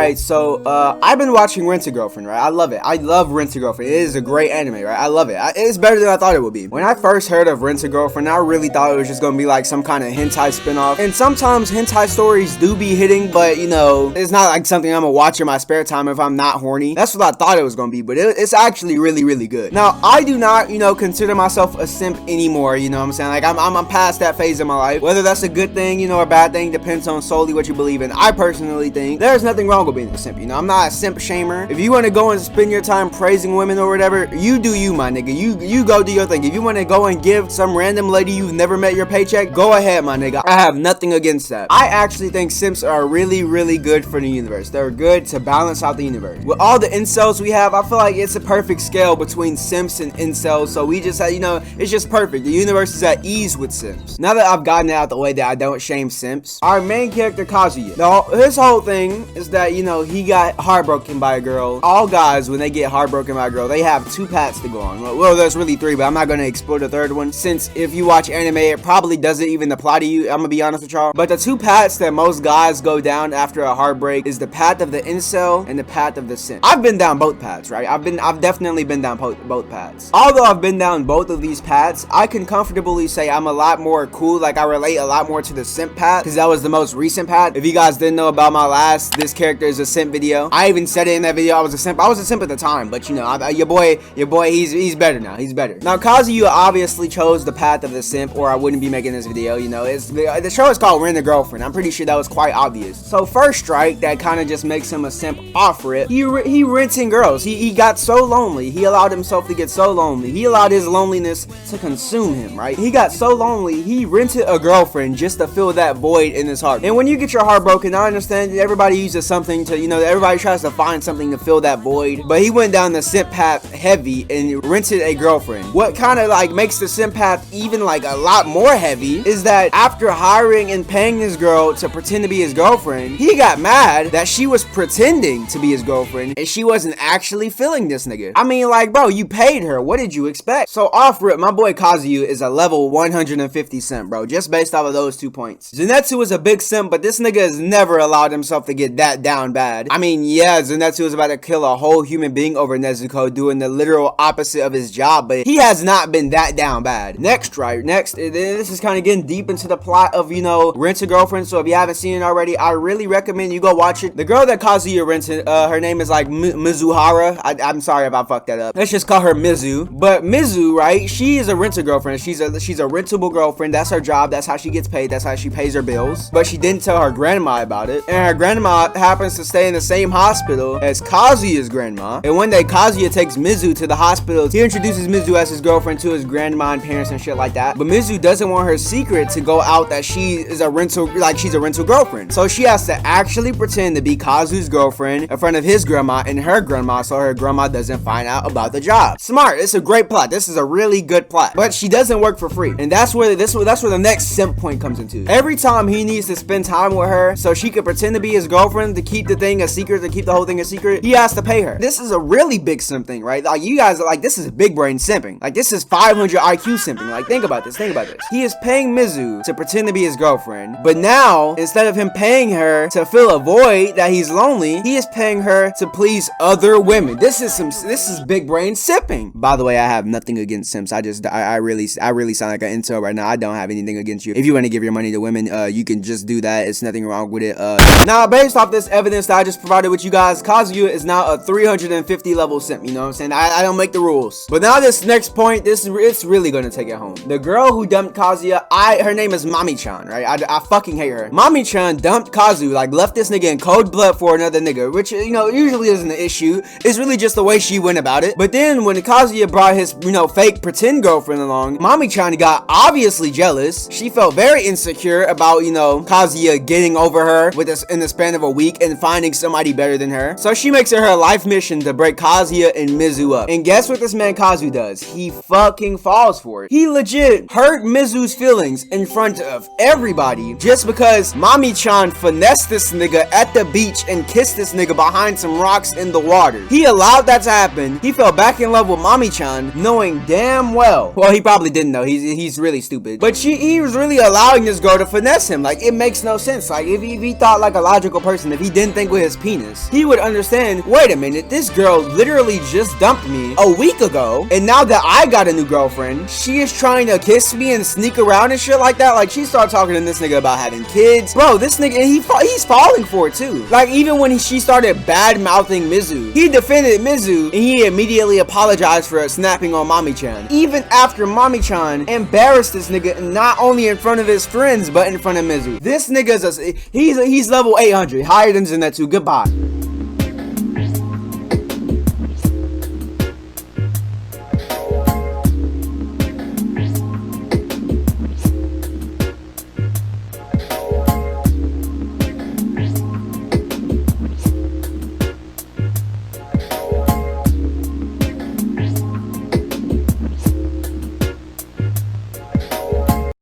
Alright, so I've been watching Rent a Girlfriend, right? I love it. I love Rent a Girlfriend. It is a great anime, right? I love it. It's better than I thought it would be. When I first heard of Rent a Girlfriend, I really thought it was just gonna be like some kind of hentai spinoff. And sometimes hentai stories do be hitting, but you know, it's not like something I'm gonna watch in my spare time if I'm not horny. That's what I thought it was gonna be, but it's actually really good. Now, I do not, you know, consider myself a simp anymore, you know what I'm saying? Like, I'm past that phase in my life. Whether that's a good thing, you know, or a bad thing, depends on solely what you believe in. I personally think there's nothing wrong with being a simp, you know? I'm not a simp shamer. If you want to go and spend your time praising women or whatever, you do you, my nigga. You go do your thing. If you want to go and give some random lady you've never met your paycheck, go ahead, my nigga. I have nothing against that. I actually think simps are really good for the universe. They're good to balance out the universe. With all the incels we have, I feel like it's a perfect scale between simps and incels, so we just, you know, it's just perfect. The universe is at ease with simps. Now that I've gotten it out the way that I don't shame simps, our main character, Kazuya. Now, his whole thing is that, you know, he got heartbroken by a girl. All guys, when they get heartbroken by a girl, they have two paths to go on. Well, there's really three, but I'm not going to explore the third one, since if you watch anime, it probably doesn't even apply to you. I'm gonna be honest with y'all. But the two paths that most guys go down after a heartbreak is the path of the incel and the path of the simp. I've been down both paths, right? I've definitely been down both paths. Although I've been down both of these paths, I can comfortably say I'm a lot more cool. Like, I relate a lot more to the simp path, because that was the most recent path. If you guys didn't know about my last "this character is a simp" video, I even said it in that video. I was a simp at the time, but you know, your boy, he's better now. He's better now. Kazuya obviously chose the path of the simp, or I wouldn't be making this video. You know, the show is called Rent a Girlfriend. I'm pretty sure that was quite obvious. So first strike that kind of just makes him a simp off rip. He renting girls. He got so lonely. He allowed himself to get so lonely. He allowed his loneliness to consume him, right? He got so lonely, he rented a girlfriend just to fill that void in his heart. And when you get your heart broken, I understand everybody uses something to, you know, everybody tries to find something to fill that void. But he went down the simp path heavy and rented a girlfriend. What kind of like makes the simp path even like a lot more heavy is that after hiring and paying this girl to pretend to be his girlfriend, he got mad that she was pretending to be his girlfriend and she wasn't actually feeling this nigga. I mean, like, bro, you paid her. What did you expect? So off rip, my boy Kazuya is a level 150 simp, bro, just based off of those 2 points. Zenitsu is a big simp, but this nigga has never allowed himself to get that down bad. I mean, yeah, Zenitsu is about to kill a whole human being over Nezuko, doing the literal opposite of his job, but he has not been that down bad. Next, this is kind of getting deep into the plot of, you know, Rent a Girlfriend, so if you haven't seen it already, I really recommend you go watch it. The girl that Kazuya rented, her name is like Mizuhara. I'm sorry if I fucked that up. Let's just call her Mizu. But Mizu, right, she is a Rent a Girlfriend. She's a rentable girlfriend. That's her job. That's how she gets paid. That's how she pays her bills. But she didn't tell her grandma about it. And her grandma happens to stay in the same hospital as Kazuya's grandma. And one day, Kazuya takes Mizu to the hospital. He introduces Mizu as his girlfriend to his grandma and parents and shit like that. But Mizu doesn't want her secret to go out that she is a rental, like she's a rental girlfriend. So she has to actually pretend to be Kazu's girlfriend in front of his grandma and her grandma, so her grandma doesn't find out about the job. Smart. It's a great plot. This is a really good plot. But she doesn't work for free. And that's where the next simp point comes into. Every time he needs to spend time with her so she could pretend to be his girlfriend, to keep the thing a secret, to keep the whole thing a secret, he has to pay her. This is a really big simp thing, right? Like, you guys are like, this is big brain simping. Like, this is 500 IQ simping. Like, think about this. He is paying Mizu to pretend to be his girlfriend, but now, instead of him paying her to fill a void that he's lonely, he is paying her to please other women. This is big brain simping. By the way, I have nothing against simps. I really sound like an intel right now. I don't have anything against you. If you want to give your money to women, you can just do that. It's nothing wrong with it. Now, based off this evidence that I just provided with you guys, Kazuya is now a 350 level simp. You know what I'm saying? I don't make the rules. But now this next point, it's really gonna take it home. The girl who dumped Kazuya, her name is Mami-chan, right? I fucking hate her. Mami-chan dumped Kazu, like left this nigga in cold blood for another nigga, which, you know, usually isn't an issue. It's really just the way she went about it. But then when Kazuya brought his, you know, fake pretend girlfriend along, Mami-chan got obviously jealous. She felt very insecure about, you know, Kazuya getting over her in the span of a week and finding somebody better than her. So she makes it her life mission to break Kazuya and Mizu up. And guess what this man Kazu does? He fucking falls for it. He legit hurt Mizu's feelings in front of everybody just because Mami-chan finessed this nigga at the beach and kissed this nigga behind some rocks in the water. He allowed that to happen. He fell back in love with Mami-chan, knowing damn well he probably didn't know. He's really stupid. But he was really allowing this girl to finesse him. Like, it makes no sense. Like, if he thought like a logical person, if he didn't think with his penis. He would understand, wait a minute, this girl literally just dumped me a week ago, and now that I got a new girlfriend, she is trying to kiss me and sneak around and shit like that. Like, she started talking to this nigga about having kids. Bro, this nigga, and he's falling for it too. Like, even when she started bad-mouthing Mizu, he defended Mizu, and he immediately apologized for snapping on Mami-chan. Even after Mami-chan embarrassed this nigga, not only in front of his friends, but in front of Mizu. This nigga's he's level 800, higher than Zenitsu. Goodbye.